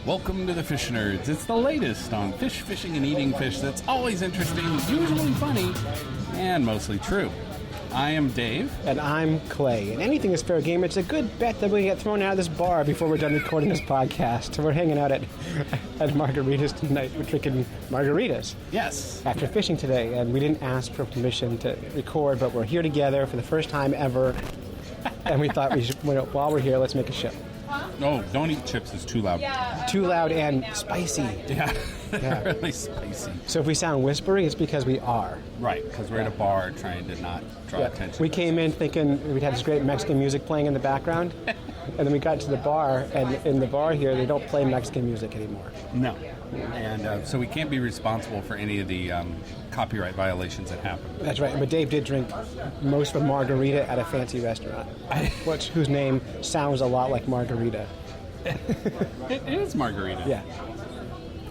Welcome to the Fish Nerds. It's the latest on fish, fishing, and eating fish that's always interesting, usually funny, and mostly true. I am Dave. And I'm Clay. And anything is fair game. It's a good bet that we get thrown out of this bar before we're done recording this podcast. So we're hanging out at Margaritas tonight. We're drinking margaritas. Yes. After fishing today. And we didn't ask for permission to record, but we're here together for the first time ever. And we thought we should, while we're here, let's make a show. Oh, don't eat chips. It's too loud. Yeah. Too loud and spicy. Yeah. They're really spicy. So if we sound whispery, it's because we are. Right, because we're at a bar trying to not draw attention. We came in thinking we'd have this great Mexican music playing in the background. And then we got to the bar, and in the bar here, they don't play Mexican music anymore. No. And so we can't be responsible for any of the copyright violations that happen. That's right. But Dave did drink most of a margarita at a fancy restaurant, whose name sounds a lot like margarita. It is margarita. Yeah.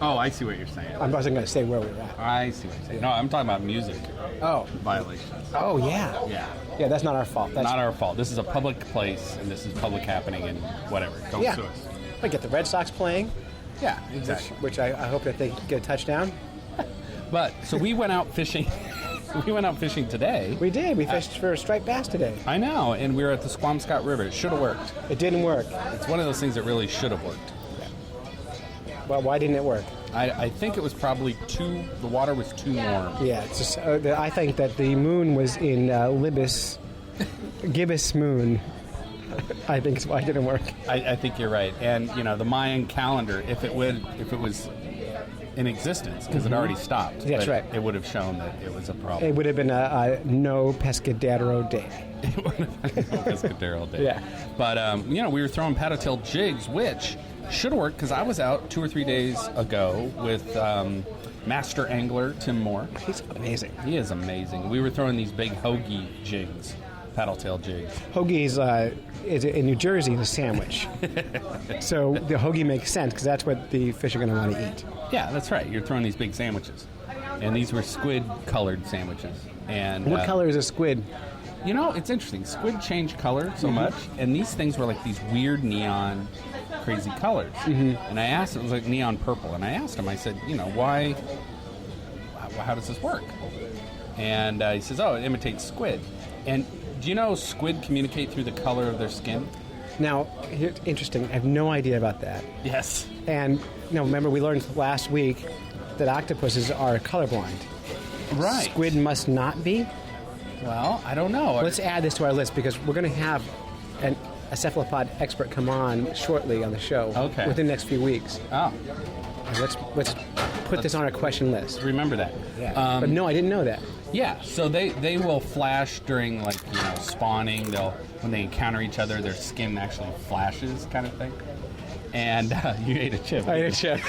Oh, I see what you're saying. I wasn't going to say where we were at. I see what you're saying. No, I'm talking about music Oh. violations. Oh, yeah. Yeah. Yeah, that's not our fault. That's Not our fault. This is a public place, and this is public happening, and whatever. Don't Yeah. sue us. I get the Red Sox playing, Yeah, exactly. which I hope that they get a touchdown. But, so we went out fishing. We went out fishing today. We did. We fished for striped bass today. I know, and we were at the Squamscott River. It should have worked. It didn't work. It's one of those things that really should have worked. Well, why didn't it work? I think it was probably the water was too warm. Yeah, it's just, I think that the moon was in gibbous moon. I think is why it didn't work. I think you're right. And, the Mayan calendar, if it was in existence, because it already stopped. That's right. It would have shown that it was a problem. It would have been a no pescadero day. It would have been no Pescadero day. Yeah. But, we were throwing paddle-tail jigs, which should have worked because I was out 2 or 3 days ago with master angler Tim Moore. He's amazing. He is amazing. We were throwing these big hoagie jigs, paddle-tail jigs. Hoagie's is in New Jersey is a sandwich. So the hoagie makes sense because that's what the fish are going to want to eat. Yeah, that's right. You're throwing these big sandwiches. And these were squid-colored sandwiches. And What color is a squid? it's interesting. Squid change color so much, and these things were like these weird neon, crazy colors. And I asked, it was like neon purple, and I asked him, I said, why, how does this work? And he says, it imitates squid. And do you know squid communicate through the color of their skin? Now, here's interesting. I have no idea about that. Yes. And, remember we learned last week that octopuses are colorblind. Right. Squid must not be. Well, I don't know. Let's add this to our list because we're going to have a cephalopod expert come on shortly on the show. Okay. Within the next few weeks. Oh, And let's put this on our question list. remember that. But no, I didn't know that. Yeah, so they will flash during spawning. When they encounter each other, their skin actually flashes, kind of thing. And you ate a chip. I ate a chip.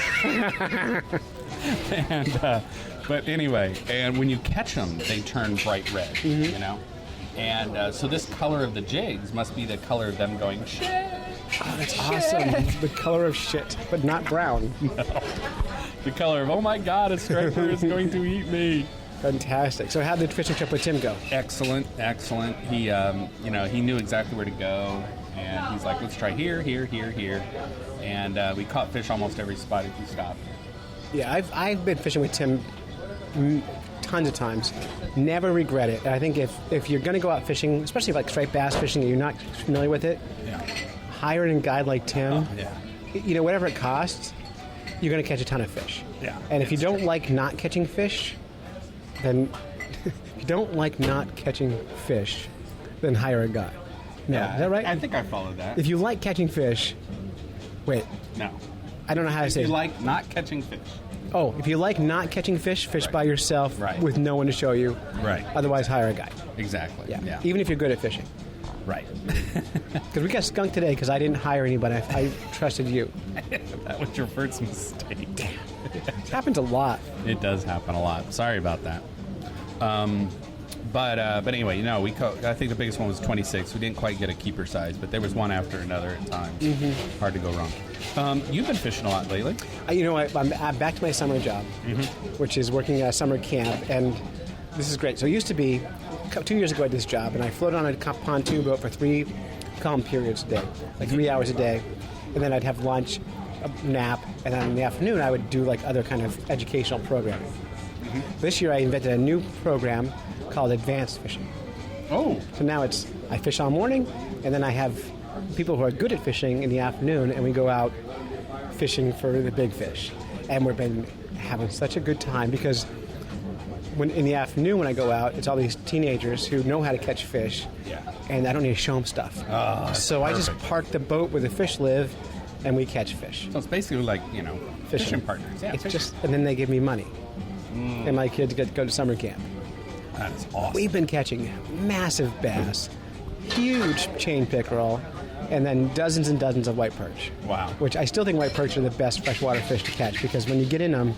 And but anyway, and when you catch them, they turn bright red. And so this color of the jigs must be the color of them going shit. Oh, that's awesome. The color of shit, but not brown. The color of oh my god, a striper is going to eat me. Fantastic. So how did the fishing trip with Tim go? Excellent. He he knew exactly where to go, and he's like, let's try here, here, here, here, and we caught fish almost every spot if you stopped. Yeah, I've been fishing with Tim tons of times. Never regret it. And I think if you're going to go out fishing, especially like striped bass fishing, and you're not familiar with it, hire a guide like Tim. Oh, yeah. Whatever it costs, you're going to catch a ton of fish. Yeah. And if you don't like not catching fish, then then hire a guide. No, Yeah, is that right? I think I followed that. If you like catching fish, wait, No. I don't know how to If say you it. like not catching fish. Oh, if you like not catching fish, fish by yourself Right. with no one to show you. Right. Otherwise, hire a guide. Exactly. Yeah. Even if you're good at fishing. Right. Because we got skunked today because I didn't hire anybody. I trusted you. That was your first mistake. Damn. It happens a lot. It does happen a lot. Sorry about that. But anyway, I think the biggest one was 26. We didn't quite get a keeper size, but there was one after another at times. Hard to go wrong. You've been fishing a lot lately. I'm back to my summer job, which is working at a summer camp, and this is great. So it used to be 2 years ago I did this job, and I floated on a pontoon boat for 3 calm periods a day, like 3 hours a day, and then I'd have lunch, a nap, and then in the afternoon I would do like other kind of educational programming. This year I invented a new program called advanced fishing. Oh. So now I fish all morning, and then I have people who are good at fishing in the afternoon, and we go out fishing for the big fish. And we've been having such a good time because when in the afternoon when I go out, it's all these teenagers who know how to catch fish, and I don't need to show them stuff. So I just park the boat where the fish live, and we catch fish. So it's basically like, fishing partners. Yeah, It's just, and then they give me money, and my kids get to go to summer camp. That is awesome. We've been catching massive bass, huge chain pickerel, and then dozens and dozens of white perch. Wow. Which I still think white perch are the best freshwater fish to catch because when you get in them,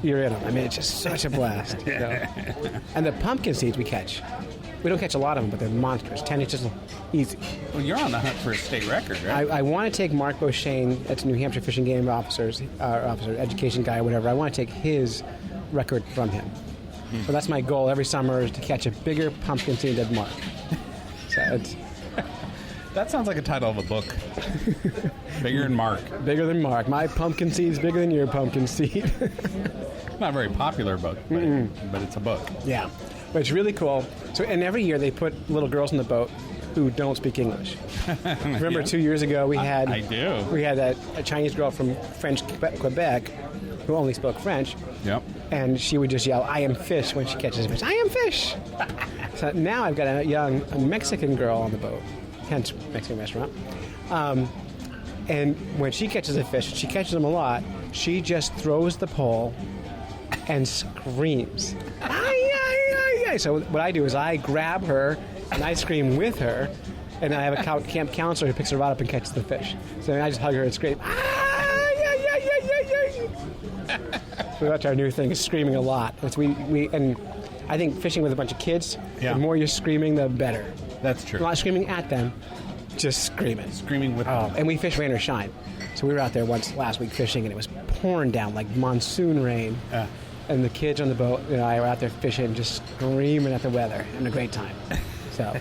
you're in them. I mean, it's just such a blast. And the pumpkin seeds we catch, we don't catch a lot of them, but they're monstrous. 10 inches easy. Well, you're on the hunt for a state record, right? I want to take Mark Beauchesne, that's New Hampshire Fish and Game officer, education guy, or whatever. I want to take his record from him. So that's my goal every summer is to catch a bigger pumpkin seed than Mark. So it's that sounds like a title of a book. Bigger than Mark. Bigger than Mark. My pumpkin seed's bigger than your pumpkin seed. Not a very popular book, but it's a book. Yeah. But it's really cool. So, and every year they put little girls in the boat who don't speak English. Remember 2 years ago we had... I do. We had a Chinese girl from French Quebec who only spoke French. Yep. And she would just yell, "I am fish," when she catches a fish. "I am fish!" So now I've got a Mexican girl on the boat, hence Mexican restaurant. And when she catches a fish, she catches them a lot, she just throws the pole and screams. "Ay, ay, ay, ay." So what I do is I grab her and I scream with her, and I have a camp counselor who picks her right up and catches the fish. So I just hug her and scream, "Ay, ay, ay, ay, ay, ay." So that's our new thing, is screaming a lot. And I think fishing with a bunch of kids, the more you're screaming, the better. That's true. Not screaming at them, just screaming. Screaming with them. And we fish rain or shine. So we were out there last week fishing, and it was pouring down like monsoon rain. And the kids on the boat and I were out there fishing, just screaming at the weather, having a great time. So,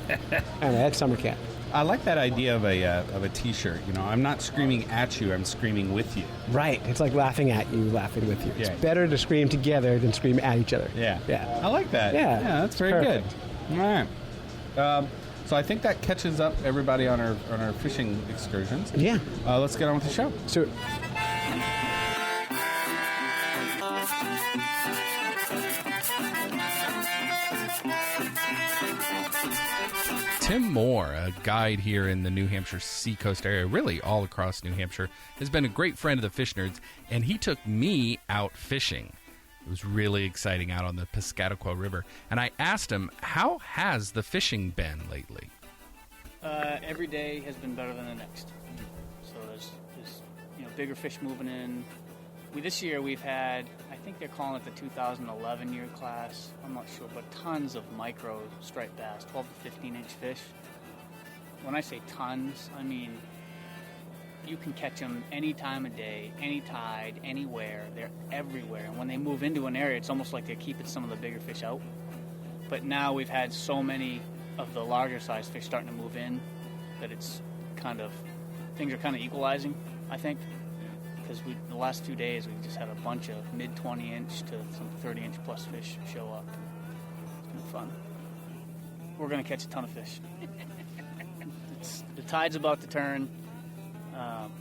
anyway, that's summer camp. I like that idea of a T-shirt. I'm not screaming at you; I'm screaming with you. Right. It's like laughing at you, laughing with you. Yeah. It's better to scream together than scream at each other. Yeah. Yeah. I like that. Yeah. Yeah, that's very Perfect. good. All right. So I think that catches up everybody on our fishing excursions. Yeah. Let's get on with the show. So. Tim Moore, a guide here in the New Hampshire seacoast area, really all across New Hampshire, has been a great friend of the Fish Nerds, and he took me out fishing. It was really exciting out on the Piscataqua River, and I asked him, how has the fishing been lately? Every day has been better than the next. So there's bigger fish moving in. This year we've had, I think they're calling it the 2011 year class, I'm not sure, but tons of micro striped bass, 12 to 15-inch fish. When I say tons, I mean you can catch them any time of day, any tide, anywhere. They're everywhere. And when they move into an area, it's almost like they're keeping some of the bigger fish out. But now we've had so many of the larger size fish starting to move in that it's things are kind of equalizing, I think. Because the last 2 days we've just had a bunch of mid 20-inch to some 30-inch plus fish show up. It's been fun. We're going to catch a ton of fish. The tide's about to turn.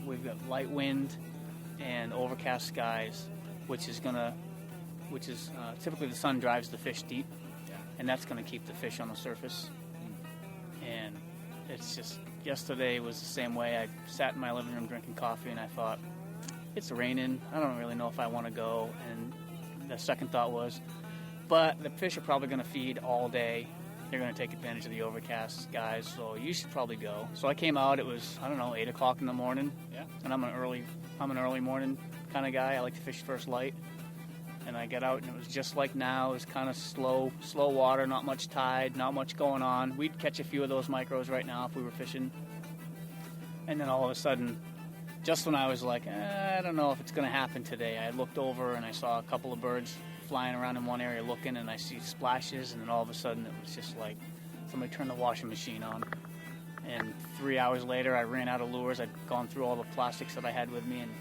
We've got light wind and overcast skies, which is typically the sun drives the fish deep, and that's going to keep the fish on the surface. And it's just, yesterday was the same way. I sat in my living room drinking coffee, and I thought, it's raining. I don't really know if I want to go. And the second thought was, but the fish are probably going to feed all day. They're going to take advantage of the overcast skies, so you should probably go. So I came out. It was, 8 o'clock in the morning. Yeah. And I'm an early morning kind of guy. I like to fish first light. And I got out, and it was just like now. It was kind of slow water, not much tide, not much going on. We'd catch a few of those micros right now if we were fishing. And then all of a sudden, just when I was like, I don't know if it's going to happen today, I looked over and I saw a couple of birds flying around in one area looking, and I see splashes, and then all of a sudden it was just like somebody turned the washing machine on. And 3 hours later, I ran out of lures. I'd gone through all the plastics that I had with me, and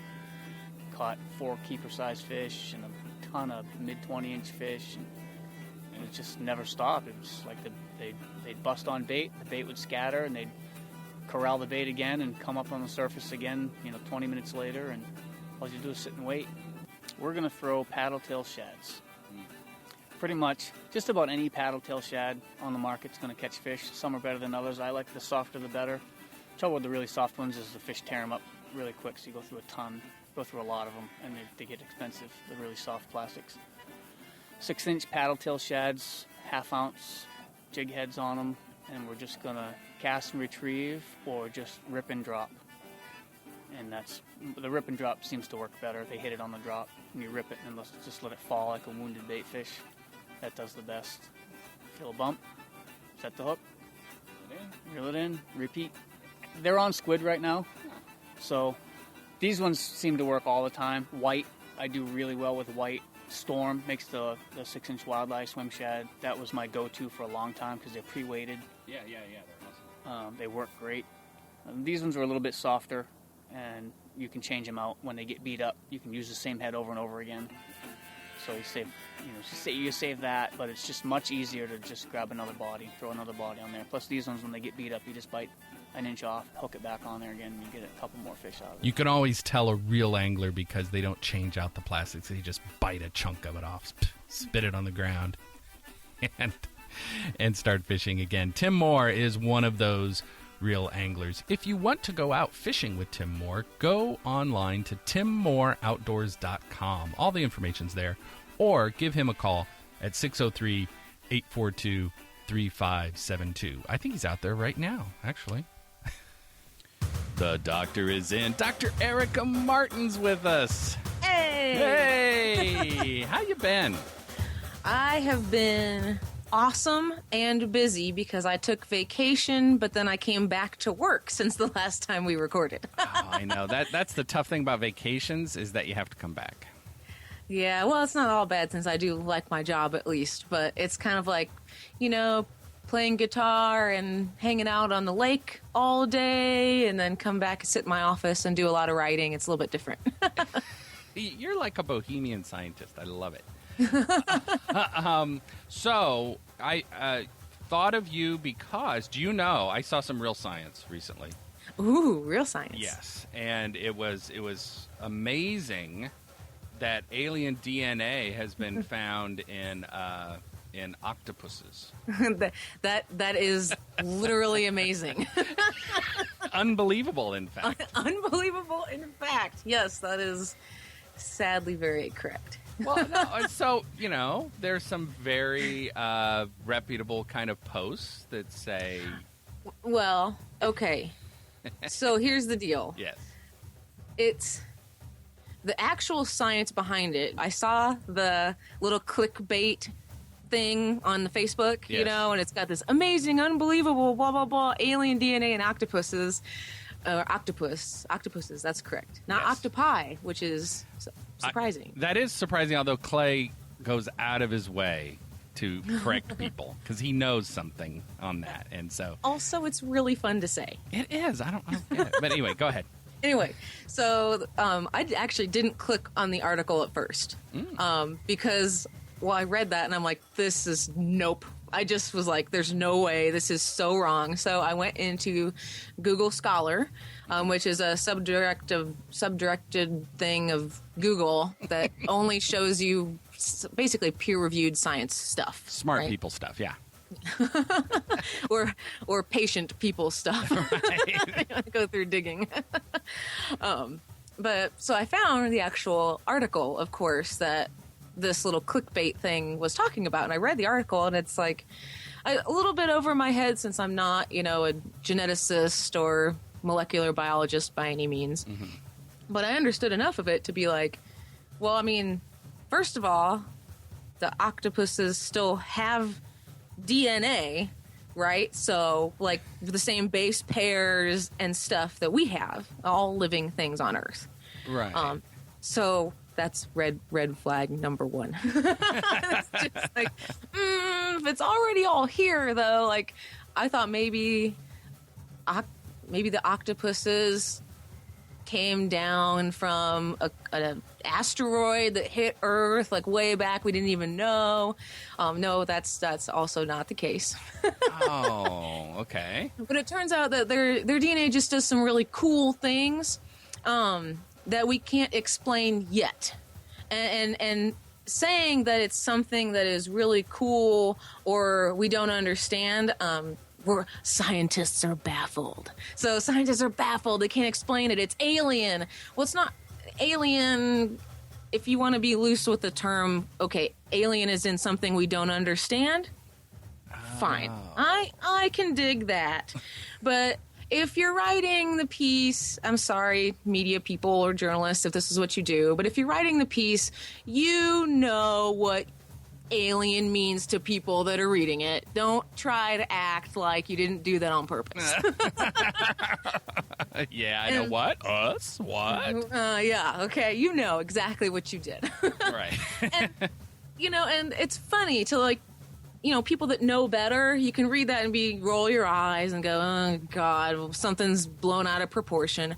caught 4 keeper-sized fish and a ton of mid-20-inch fish, and it just never stopped. It was like they'd bust on bait, the bait would scatter, and they'd corral the bait again and come up on the surface again, 20 minutes later, and all you do is sit and wait. We're going to throw paddle-tail shads. Pretty much just about any paddle-tail shad on the market is going to catch fish. Some are better than others. I like the softer the better. Trouble with the really soft ones is the fish tear them up really quick, so you go through a lot of them, and they get expensive, the really soft plastics. 6-inch paddle-tail shads, half-ounce jig heads on them, and we're just going to cast and retrieve or just rip and drop. And the rip and drop seems to work better. They hit it on the drop, and you rip it and just let it fall like a wounded bait fish. That does the best. Feel a bump, set the hook, reel it in, repeat. They're on squid right now, so these ones seem to work all the time. White, I do really well with white. Storm makes the 6-inch wildlife swim shad. That was my go-to for a long time because they're pre-weighted. Yeah, they're awesome. They work great. These ones are a little bit softer, and you can change them out when they get beat up. You can use the same head over and over again. So you save that, but it's just much easier to just grab another body, throw another body on there. Plus these ones, when they get beat up, you just bite an inch off, hook it back on there again, and you get a couple more fish out of it. You can always tell a real angler because they don't change out the plastics. They just bite a chunk of it off, spit it on the ground, and start fishing again. Tim Moore is one of those real anglers. If you want to go out fishing with Tim Moore, go online to timmooreoutdoors.com. All the information's there. Or give him a call at 603-842-3572. I think he's out there right now, actually. The doctor is in. Dr. Erica Martin's with us. Hey! How you been? I have been awesome and busy because I took vacation, but then I came back to work since the last time we recorded. Oh, I know. That's the tough thing about vacations is that you have to come back. Yeah, well, it's not all bad since I do like my job at least, but it's kind of like, playing guitar and hanging out on the lake all day and then come back and sit in my office and do a lot of writing. It's a little bit different. You're like a bohemian scientist. I love it. So I thought of you because, do you know, I saw some Real Science recently. Ooh, Real Science. Yes, and it was amazing that alien DNA has been found in octopuses. that is literally amazing. Unbelievable, in fact. Unbelievable, in fact. Yes, that is sadly very correct. Well, no, so, there's some very reputable kind of posts that say... Well, okay. So here's the deal. Yes. It's the actual science behind it. I saw the little clickbait thing on the Facebook, yes. And it's got this amazing, unbelievable, blah, blah, blah, alien DNA and octopuses. Octopuses, that's correct. Not yes. octopi, which is surprising. That is surprising, although Clay goes out of his way to correct people because he knows something on that. And so... Also, it's really fun to say. It is. I don't get it. But anyway, go ahead. Anyway, so I actually didn't click on the article at first because, I read that and I'm like, this is nope. I just was like, there's no way. This is so wrong. So I went into Google Scholar, which is a subdirected thing of Google that only shows you basically peer-reviewed science stuff. Smart right? people stuff, yeah. or patient people stuff. Right. Go through digging. But so I found the actual article, of course, that this little clickbait thing was talking about, and I read the article, and it's like a little bit over my head since I'm not, a geneticist or molecular biologist by any means. Mm-hmm. But I understood enough of it to be like, well, I mean, first of all, the octopuses still have DNA, right? So, like, the same base pairs and stuff that we have, all living things on Earth. Right. So that's red flag number one. It's just like, if it's already all here, though, like, I thought maybe the octopuses came down from an asteroid that hit Earth like way back. We didn't even know. No, that's also not the case. Oh, okay. But it turns out that their DNA just does some really cool things that we can't explain yet. And saying that it's something that is really cool or we don't understand, scientists are baffled. So scientists are baffled. They can't explain it. It's alien. Well, it's not alien. If you want to be loose with the term, okay, alien is in something we don't understand. Fine. I can dig that. But if you're writing the piece, I'm sorry, media people or journalists, if this is what you do, but if you're writing the piece, you know what alien means to people that are reading it. Don't try to act like you didn't do that on purpose. Yeah, I know what? Us? What? Yeah, okay. You know exactly what you did. Right. And it's funny to people that know better, you can read that and roll your eyes and go, oh, God, something's blown out of proportion.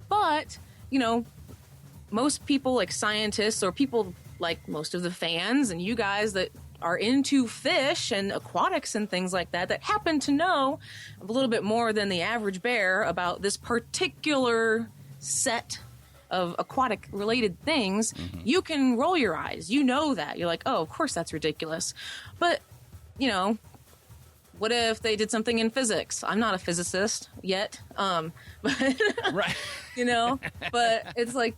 But, most people like scientists or people like most of the fans and you guys that are into fish and aquatics and things like that happen to know a little bit more than the average bear about this particular set of aquatic related things, you can roll your eyes. You know that. You're like, oh, of course that's ridiculous. But, what if they did something in physics? I'm not a physicist yet. But, Right. But it's like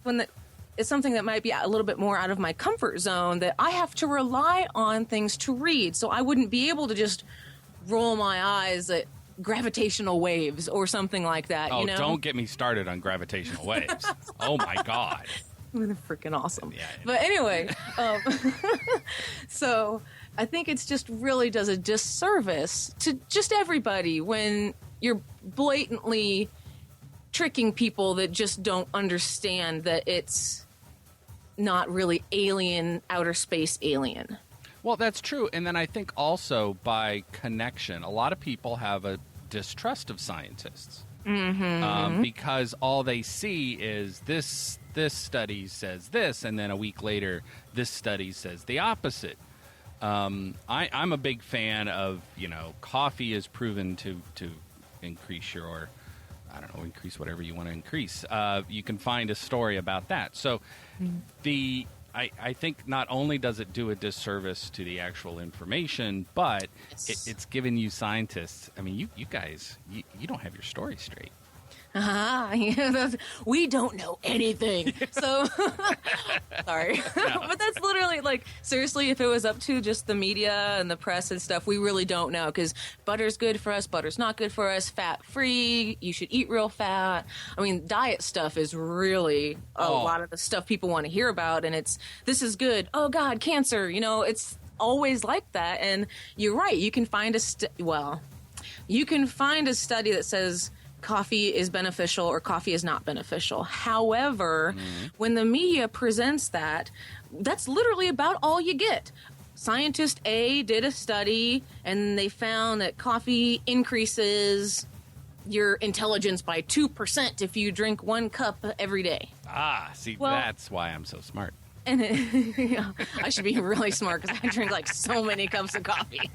it's something that might be a little bit more out of my comfort zone that I have to rely on things to read. So I wouldn't be able to just roll my eyes at gravitational waves or something like that. Oh, don't get me started on gravitational waves. Oh, my God. They're freaking awesome. Yeah. But anyway, so I think it's just really does a disservice to just everybody when you're blatantly tricking people that just don't understand that it's not really alien, outer space alien. Well, that's true. And then I think also by connection, a lot of people have a distrust of scientists because all they see is this study says this, and then a week later, this study says the opposite. I'm a big fan of, coffee is proven to increase your, increase whatever you want to increase. You can find a story about that. So I think not only does it do a disservice to the actual information, but it's giving you scientists. I mean, you guys, you don't have your story straight. We don't know anything. So, sorry. But that's literally, seriously, if it was up to just the media and the press and stuff, we really don't know. Because butter's good for us, butter's not good for us, fat-free, you should eat real fat. I mean, diet stuff is really a lot of the stuff people want to hear about. And this is good. Oh, God, cancer. It's always like that. And you're right. You can find you can find a study that says coffee is beneficial or coffee is not beneficial. However, when the media presents that's literally about all you get. Scientist A did a study and they found that coffee increases your intelligence by 2% if you drink 1 cup every day. That's why I'm so smart. And I should be really smart because I drink so many cups of coffee.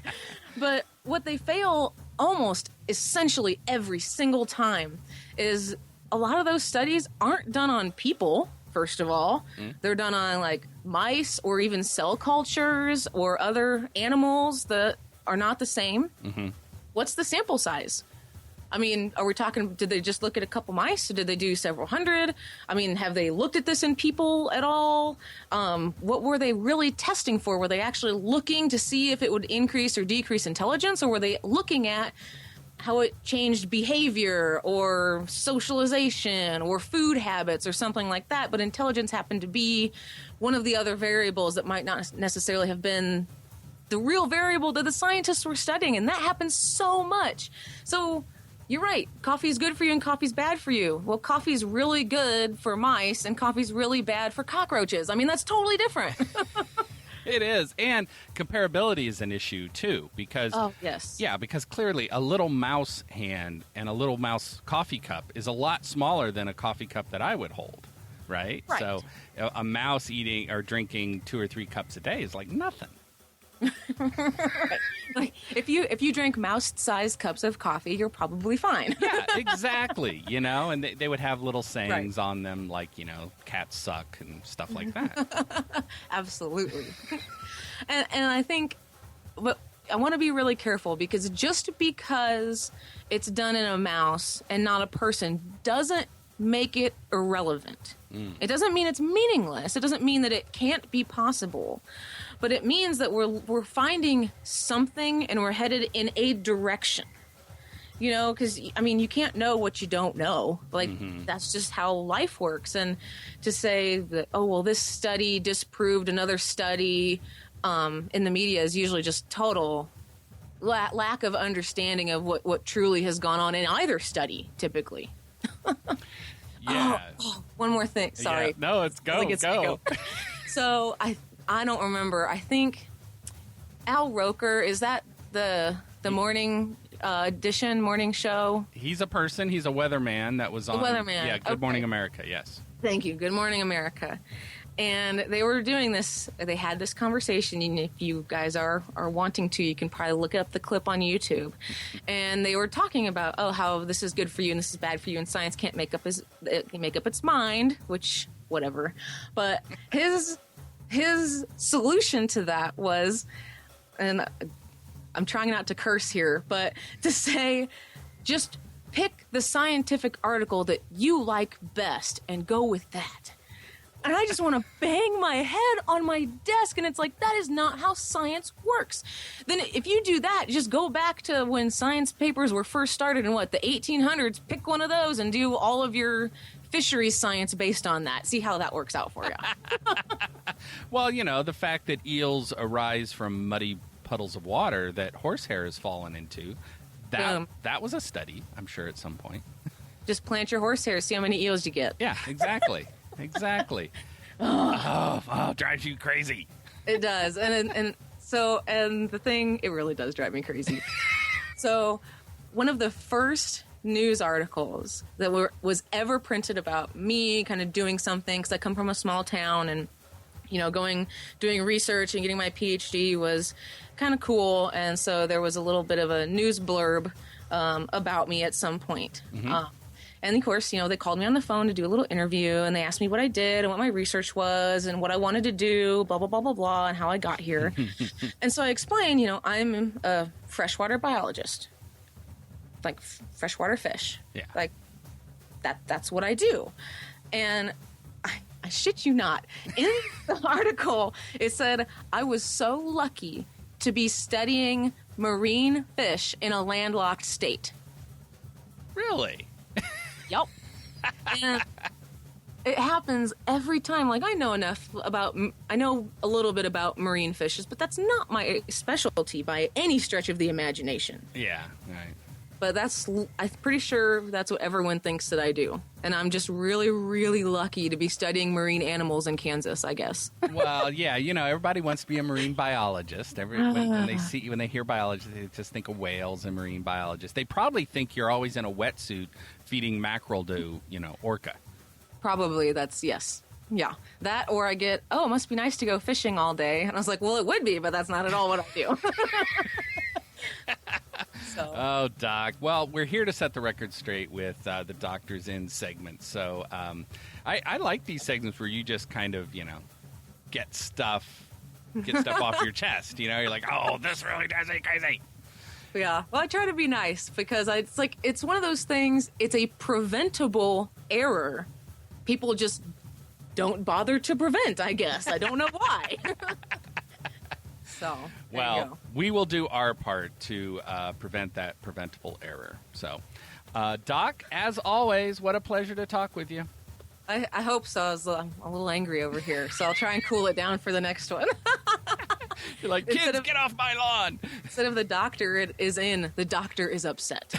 But what they fail almost essentially every single time is a lot of those studies aren't done on people, first of all. They're done on mice or even cell cultures or other animals that are not the same. What's the sample size? I mean, are we talking, did they just look at a couple mice or did they do several hundred? I mean, have they looked at this in people at all? What were they really testing for? Were they actually looking to see if it would increase or decrease intelligence, or were they looking at how it changed behavior or socialization or food habits or something like that? But intelligence happened to be one of the other variables that might not necessarily have been the real variable that the scientists were studying, and that happens so much. So you're right. Coffee is good for you and coffee's bad for you. Well, coffee's really good for mice and coffee's really bad for cockroaches. I mean, that's totally different. It is, and comparability is an issue too, because because clearly a little mouse hand and a little mouse coffee cup is a lot smaller than a coffee cup that I would hold, right? So a mouse eating or drinking 2 or 3 cups a day is like nothing. Like if you drink mouse-sized cups of coffee, you're probably fine. Yeah, exactly. And they would have little sayings on them, like cats suck and stuff like that. Absolutely. And I think, but I want to be really careful, because just because it's done in a mouse and not a person doesn't make it irrelevant. It doesn't mean it's meaningless. It doesn't mean that it can't be possible. But it means that we're finding something and we're headed in a direction. Because, you can't know what you don't know. Like, that's just how life works. And to say that, this study disproved another study in the media is usually just total lack of understanding of what truly has gone on in either study, typically. Yeah. One more thing. Sorry. Yeah. No, it's go. So I don't remember. I think Al Roker, is that the morning edition morning show? He's a person. He's a weatherman that was on. Weatherman. Yeah, Good Morning America. Yes. Thank you. Good Morning America. And they were doing this. They had this conversation. And if you guys are wanting to, you can probably look up the clip on YouTube. And they were talking about how this is good for you and this is bad for you, and science can't make up its mind, which whatever. But his solution to that was, and I'm trying not to curse here, but to say, just pick the scientific article that you like best and go with that. And I just want to bang my head on my desk, and it's like, that is not how science works. Then if you do that, just go back to when science papers were first started in the 1800s, pick one of those and do all of your fisheries science based on that. See how that works out for you. Well, the fact that eels arise from muddy puddles of water that horsehair has fallen into, that was a study, I'm sure, at some point. Just plant your horsehair, see how many eels you get. Yeah, exactly. Exactly. Oh, drives you crazy. It does. And the thing, it really does drive me crazy. So one of the first news articles that was ever printed about me kind of doing something, because I come from a small town, and doing research and getting my PhD was kind of cool. And so there was a little bit of a news blurb about me at some point. And of course, they called me on the phone to do a little interview, and they asked me what I did and what my research was and what I wanted to do, blah, blah, blah, blah, blah, and how I got here. And so I explained, I'm a freshwater biologist, like freshwater fish. Yeah. Like that's what I do. And I shit you not, in the article, it said I was so lucky to be studying marine fish in a landlocked state. Really? Yep. And it happens every time. Like, I know a little bit about marine fishes, but that's not my specialty by any stretch of the imagination. Yeah, right. But I'm pretty sure that's what everyone thinks that I do. And I'm just really, really lucky to be studying marine animals in Kansas, I guess. Well, yeah, everybody wants to be a marine biologist. When they hear biology, they just think of whales and marine biologists. They probably think you're always in a wetsuit feeding mackerel to, orca. Probably, yes. Yeah. That, or I get, it must be nice to go fishing all day. And I was like, well, it would be, but that's not at all what I do. So. Oh, Doc. Well, we're here to set the record straight with the Doctor's In segment. So I like these segments where you just kind of, get stuff off your chest. You're like, oh, this really does it crazy. Yeah. Well, I try to be nice because it's one of those things, it's a preventable error. People just don't bother to prevent, I guess. I don't know why. So, well, we will do our part to prevent that preventable error. So, Doc, as always, what a pleasure to talk with you. I hope so. I'm a little angry over here, so I'll try and cool it down for the next one. You're like, kids, get off my lawn. Instead of the doctor is in, the doctor is upset.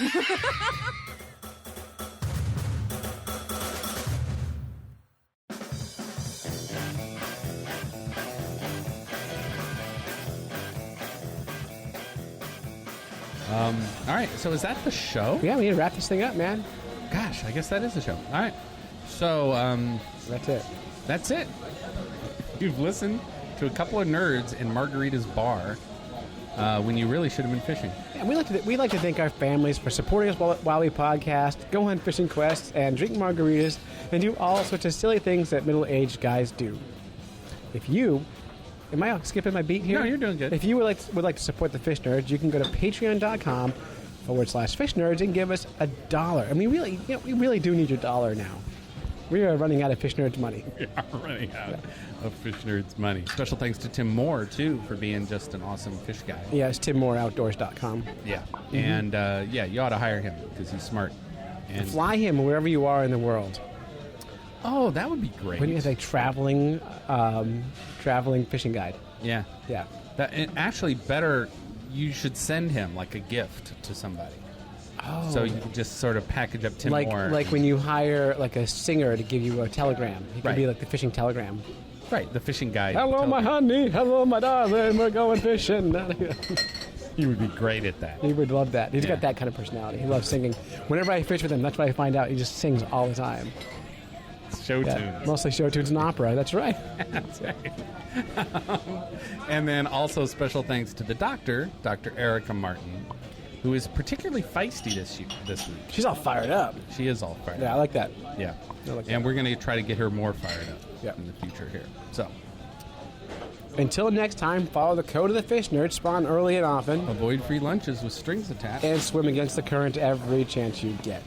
All right, so is that the show? Yeah, we need to wrap this thing up, man. Gosh, I guess that is the show. All right. So, That's it. that's it. You've listened to a couple of nerds in Margaritas bar when you really should have been fishing. And we like to thank our families for supporting us while we podcast, go on fishing quests, and drink margaritas, and do all sorts of silly things that middle-aged guys do. If you... Am I skipping my beat here? No, you're doing good. If you would like to support the Fish Nerds, you can go to patreon.com/Fish Nerds and give us $1. And we really do need your dollar now. We are running out of Fish Nerds money. We are running out of Fish Nerds money. Special thanks to Tim Moore, too, for being just an awesome fish guy. Yeah, it's TimMooreOutdoors.com. Yeah. And, you ought to hire him because he's smart. And Fly him wherever you are in the world. Oh, that would be great. Wouldn't you have a traveling fishing guide? Yeah. Yeah. And actually, better, you should send him like a gift to somebody. Oh. So you can just sort of package up Tim Moore. Like when you hire like a singer to give you a telegram. He could Right. be like the fishing telegram. Right, the fishing guide. Hello, my honey. Hello, my darling. We're going fishing. He would be great at that. He would love that. He's Yeah. got that kind of personality. He loves singing. Whenever I fish with him, that's what I find out. He just sings all the time. Show Yeah, tunes. mostly show tunes and opera. That's right. That's right. And then also special thanks to the doctor, Dr. Erica Martin, who is particularly feisty this week. She's all fired up. She is all fired Yeah, I up. like that. Yeah. I like And that. we're going to try to get her more fired up Yeah. in the future here. So, Until next time, follow the code of the Fish Nerds, spawn early and often, avoid free lunches with strings attached. and swim against the current every chance you get.